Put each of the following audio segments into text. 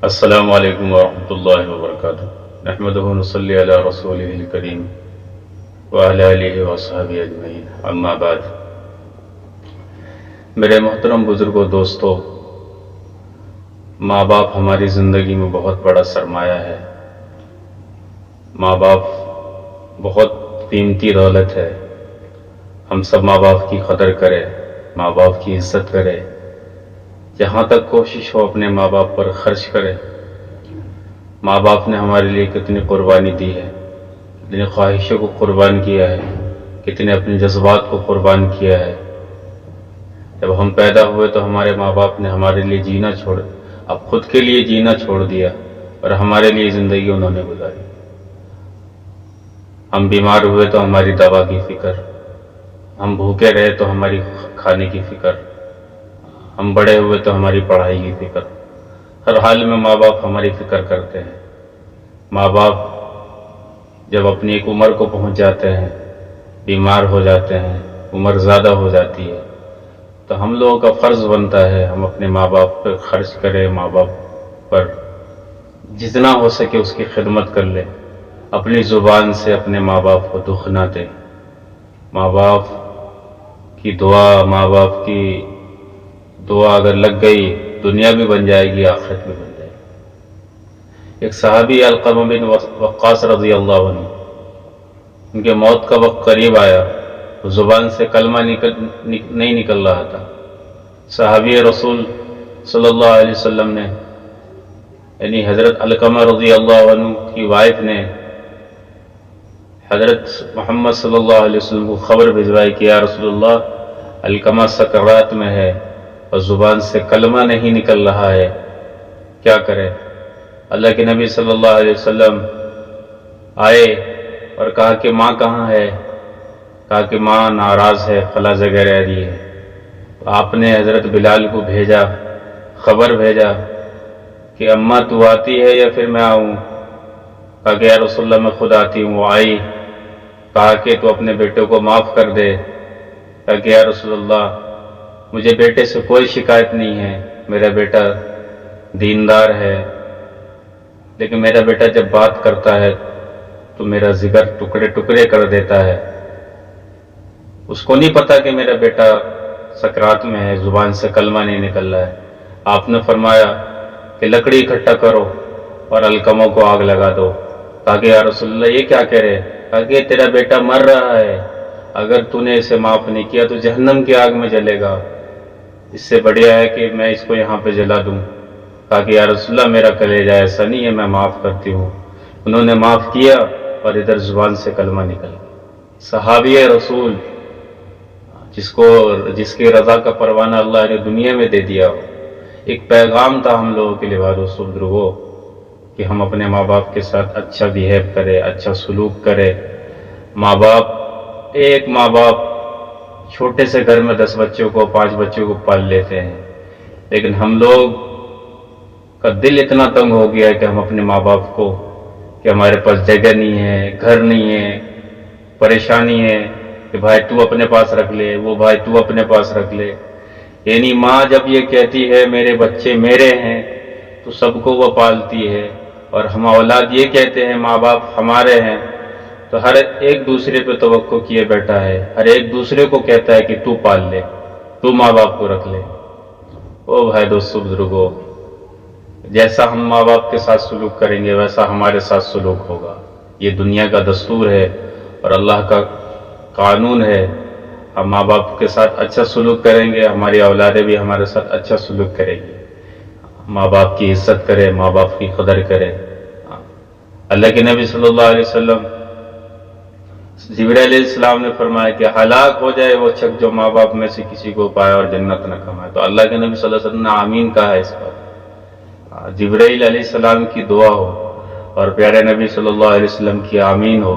السلام علیکم ورحمۃ اللہ وبرکاتہ۔ نحمدہ ونصلی علی رسولہ الکریم وعلی آلہ وصحبہ اجمعین، اما بعد۔ میرے محترم بزرگوں، دوستو، ماں باپ ہماری زندگی میں بہت بڑا سرمایہ ہے۔ ماں باپ بہت قیمتی دولت ہے۔ ہم سب ماں باپ کی قدر کریں، ماں باپ کی عزت کریں، جہاں تک کوشش ہو اپنے ماں باپ پر خرچ کرے۔ ماں باپ نے ہمارے لیے کتنی قربانی دی ہے، کتنی خواہشوں کو قربان کیا ہے، کتنے اپنے جذبات کو قربان کیا ہے۔ جب ہم پیدا ہوئے تو ہمارے ماں باپ نے ہمارے لیے جینا اب خود کے لیے جینا چھوڑ دیا اور ہمارے لیے زندگی انہوں نے گزاری۔ ہم بیمار ہوئے تو ہماری دوا کی فکر، ہم بھوکے رہے تو ہماری کھانے کی فکر، ہم بڑے ہوئے تو ہماری پڑھائی کی فکر۔ ہر حال میں ماں باپ ہماری فکر کرتے ہیں۔ ماں باپ جب اپنی ایک عمر کو پہنچ جاتے ہیں، بیمار ہو جاتے ہیں، عمر زیادہ ہو جاتی ہے، تو ہم لوگوں کا فرض بنتا ہے ہم اپنے ماں باپ پر خرچ کریں، ماں باپ پر جتنا ہو سکے اس کی خدمت کر لیں، اپنی زبان سے اپنے ماں باپ کو دکھ نہ دیں۔ ماں باپ کی دعا اگر لگ گئی، دنیا بھی بن جائے گی، آخرت بھی بن جائے گی۔ ایک صحابی علقمہ بن وقاص رضی اللہ عنہ، ان کے موت کا وقت قریب آیا، زبان سے کلمہ نہیں نکل رہا تھا۔ صحابی رسول صلی اللہ علیہ وسلم نے، یعنی حضرت علقمہ رضی اللہ عنہ کی وائف نے حضرت محمد صلی اللہ علیہ وسلم کو خبر بھجوائی کہ یا رسول اللہ، علقمہ سکرات میں ہے اور زبان سے کلمہ نہیں نکل رہا ہے، کیا کرے؟ اللہ کے نبی صلی اللہ علیہ وسلم آئے اور کہا کہ ماں کہاں ہے؟ کہا کہ ماں ناراض ہے، فلاں جگہ رہ رہی ہے۔ تو آپ نے حضرت بلال کو بھیجا، خبر بھیجا کہ اماں تو آتی ہے یا پھر میں آؤں؟ کہا کہ یا رسول اللہ میں خود آتی ہوں۔ وہ آئی، کہا کہ تو اپنے بیٹے کو معاف کر دے۔ کہا کہ یا رسول اللہ مجھے بیٹے سے کوئی شکایت نہیں ہے، میرا بیٹا دیندار ہے، لیکن میرا بیٹا جب بات کرتا ہے تو میرا جگر ٹکڑے ٹکڑے کر دیتا ہے۔ اس کو نہیں پتا کہ میرا بیٹا سکرات میں ہے، زبان سے کلمہ نہیں نکل رہا ہے۔ آپ نے فرمایا کہ لکڑی اکٹھا کرو اور علقمہ کو آگ لگا دو۔ کہا کہ یا رسول اللہ یہ کیا کہہ رہے؟ کہا کہ تیرا بیٹا مر رہا ہے، اگر تو نے اسے معاف نہیں کیا تو جہنم کی آگ میں جلے گا، اس سے بڑھیا ہے کہ میں اس کو یہاں پہ جلا دوں۔ کہا کہ یا رسول اللہ میرا کلیجہ ایسا نہیں ہے، میں معاف کرتی ہوں۔ انہوں نے معاف کیا اور ادھر زبان سے کلمہ نکل گیا۔ صحابی رسول جس کی رضا کا پروانہ اللہ نے دنیا میں دے دیا ہو، ایک پیغام تھا ہم لوگوں کے لیے دوستو بزرگوں، کہ ہم اپنے ماں باپ کے ساتھ اچھا بیہیو کریں، اچھا سلوک کریں۔ ایک ماں باپ چھوٹے سے گھر میں 10 بچوں کو 5 بچوں کو پال لیتے ہیں، لیکن ہم لوگ کا دل اتنا تنگ ہو گیا ہے کہ ہم اپنے ماں باپ کو، کہ ہمارے پاس جگہ نہیں ہے، گھر نہیں ہے، پریشانی ہے کہ بھائی تو اپنے پاس رکھ لے، وہ بھائی تو اپنے پاس رکھ لے۔ یعنی ماں جب یہ کہتی ہے میرے بچے میرے ہیں تو سب کو وہ پالتی ہے، اور ہم اولاد یہ کہتے ہیں ماں باپ ہمارے ہیں تو ہر ایک دوسرے پہ توقع کیے بیٹھا ہے، ہر ایک دوسرے کو کہتا ہے کہ تو پال لے، تو ماں باپ کو رکھ لے۔ او بھائی دوستو بزرگوں، جیسا ہم ماں باپ کے ساتھ سلوک کریں گے ویسا ہمارے ساتھ سلوک ہوگا۔ یہ دنیا کا دستور ہے اور اللہ کا قانون ہے۔ ہم ماں باپ کے ساتھ اچھا سلوک کریں گے، ہماری اولادیں بھی ہمارے ساتھ اچھا سلوک کریں گی۔ ماں باپ کی عزت کرے، ماں باپ کی قدر کرے۔ اللہ کے نبی صلی اللہ علیہ وسلم، جبرائیل علیہ السلام نے فرمایا کہ ہلاک ہو جائے وہ شخص جو ماں باپ میں سے کسی کو پائے اور جنت نہ کمائے۔ تو اللہ کے نبی صلی اللہ علیہ وسلم نے آمین کہا ہے اس پر۔ جبرائیل علیہ السلام کی دعا ہو اور پیارے نبی صلی اللہ علیہ وسلم کی آمین ہو،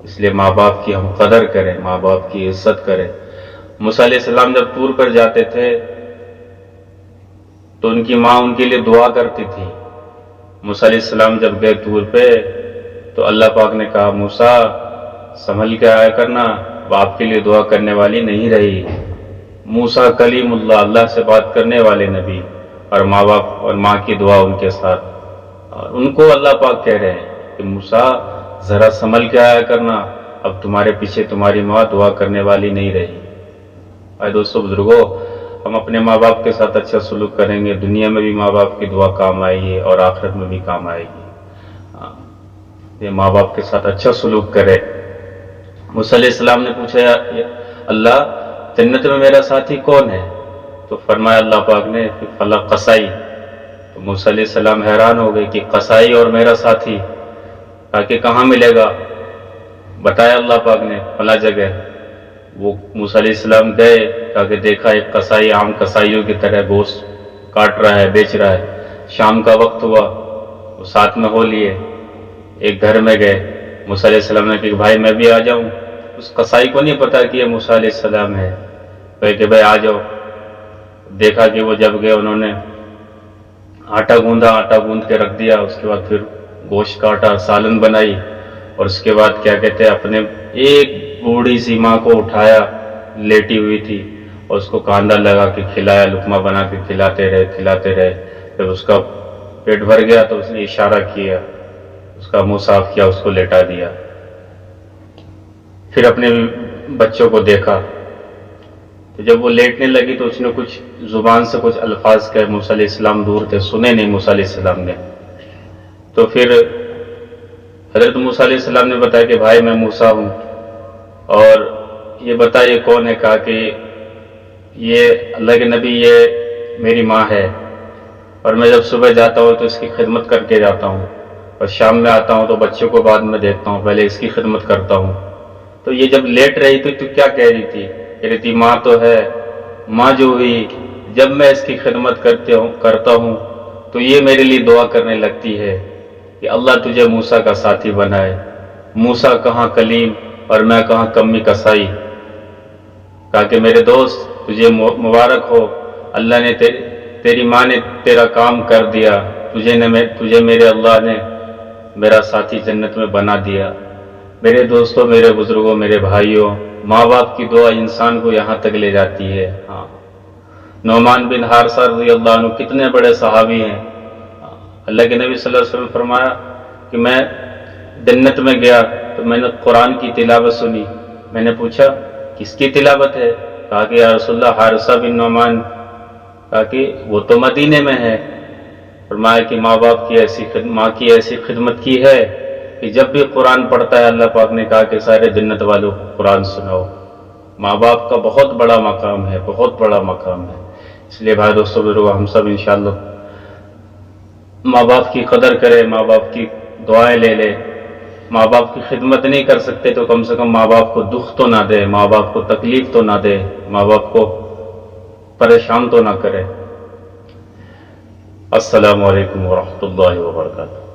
اس لیے ماں باپ کی ہم قدر کریں، ماں باپ کی عزت کریں۔ موسیٰ علیہ السلام جب طور پر جاتے تھے تو ان کی ماں ان کے لیے دعا کرتی تھی۔ موسیٰ علیہ السلام جب گئے طور پہ تو اللہ پاک نے کہا موسیٰ سنبھل کے آیا کرنا، باپ کے لیے دعا کرنے والی نہیں رہی۔ موسیٰ کلیم اللہ، اللہ سے بات کرنے والے نبی، اور ماں باپ اور ماں کی دعا ان کے ساتھ. اور ان کو اللہ پاک کہہ رہے ہیں کہ موسیٰ ذرا سنبھل کے آیا کرنا، اب تمہارے پیچھے تمہاری ماں دعا کرنے والی نہیں رہی. اے دوستو بزرگوں، ہم اپنے ماں باپ کے ساتھ اچھا سلوک کریں گے، دنیا میں بھی ماں باپ کی دعا کام آئے گی اور آخرت میں بھی کام آئے گی. یہ ماں باپ کے ساتھ اچھا سلوک کرے. موسیٰ علیہ السلام نے پوچھا یا اللہ جنت میں میرا ساتھی کون ہے؟ تو فرمایا اللہ پاک نے کہ فلاں قصائی. تو موسیٰ علیہ السلام حیران ہو گئے کہ قصائی اور میرا ساتھی، کہا کہ کہاں ملے گا؟ بتایا اللہ پاک نے فلاں جگہ. وہ موسیٰ علیہ السلام گئے، کہا کہ دیکھا ایک قصائی عام قصائیوں کی طرح گوشت کاٹ رہا ہے، بیچ رہا ہے. شام کا وقت ہوا، وہ ساتھ میں ہو لیے، ایک گھر میں گئے. موسیٰ علیہ السلام نے کہا کہ بھائی میں بھی آ جاؤں. اس قصائی کو نہیں پتا کہ یہ موسیٰ علیہ السلام ہے. کہے کہ بھائی آ جاؤ. دیکھا کہ وہ جب گئے انہوں نے آٹا گوندھا، آٹا گوندھ کے رکھ دیا. اس کے بعد پھر گوشت کاٹا، سالن بنائی، اور اس کے بعد کیا کہتے ہیں اپنے ایک بوڑھی سی ماں کو اٹھایا، لیٹی ہوئی تھی، اور اس کو کاندھا لگا کے کھلایا، لقمہ بنا کے کھلاتے رہے. جب اس کا پیٹ بھر گیا تو اس نے اشارہ کیا، اس کا منہ صاف کیا، اس کو لیٹا دیا. پھر اپنے بچوں کو دیکھا تو جب وہ لیٹنے لگی تو اس نے کچھ زبان سے کچھ الفاظ کہے. موسیٰ علیہ السلام دور تھے، سنے نہیں موسیٰ علیہ السلام نے. تو پھر حضرت موسیٰ علیہ السلام نے بتایا کہ بھائی میں موسیٰ ہوں، اور یہ بتا یہ کون ہے؟ کہا کہ یہ اللہ کے نبی، یہ میری ماں ہے، اور میں جب صبح جاتا ہوں تو اس کی خدمت کر کے جاتا ہوں، اور شام میں آتا ہوں تو بچوں کو بعد میں دیکھتا ہوں، پہلے اس کی خدمت کرتا ہوں. تو یہ جب لیٹ رہی تھی تو کیا کہہ رہی تھی؟ کہہ رہی تھی ماں تو ہے، ماں جو ہوئی جب میں اس کی خدمت کرتا ہوں تو یہ میرے لیے دعا کرنے لگتی ہے کہ اللہ تجھے موسیٰ کا ساتھی بنائے. موسیٰ کہاں کلیم اور میں کہاں کمی کسائی. کہا کہ میرے دوست تجھے مبارک ہو، اللہ نے تیری ماں نے تیرا کام کر دیا، تجھے میرے اللہ نے میرا ساتھی جنت میں بنا دیا. میرے دوستوں، میرے بزرگوں، میرے بھائیوں، ماں باپ کی دعا انسان کو یہاں تک لے جاتی ہے. ہاں، نعمان بن حارثہ رضی اللہ عنہ کتنے بڑے صحابی ہیں. اللہ کے نبی صلی اللہ علیہ وسلم فرمایا کہ میں جنت میں گیا تو میں نے قرآن کی تلاوت سنی. میں نے پوچھا کس کی تلاوت ہے؟ کہا کہ یا رسول اللہ حارثہ بن نعمان. کہا کہ وہ تو مدینے میں ہے. فرمایا کہ ماں کی ایسی خدمت کی ہے کہ جب بھی قرآن پڑھتا ہے اللہ پاک نے کہا کہ سارے جنت والوں کو قرآن سناؤ. ماں باپ کا بہت بڑا مقام ہے، بہت بڑا مقام ہے. اس لیے بھائی دوستو بزرگوں، ہم سب انشاءاللہ ماں باپ کی قدر کریں، ماں باپ کی دعائیں لے لیں. ماں باپ کی خدمت نہیں کر سکتے تو کم سے کم ماں باپ کو دکھ تو نہ دے، ماں باپ کو تکلیف تو نہ دے، ماں باپ کو پریشان تو نہ کرے. السلام علیکم ورحمۃ اللہ وبرکاتہ.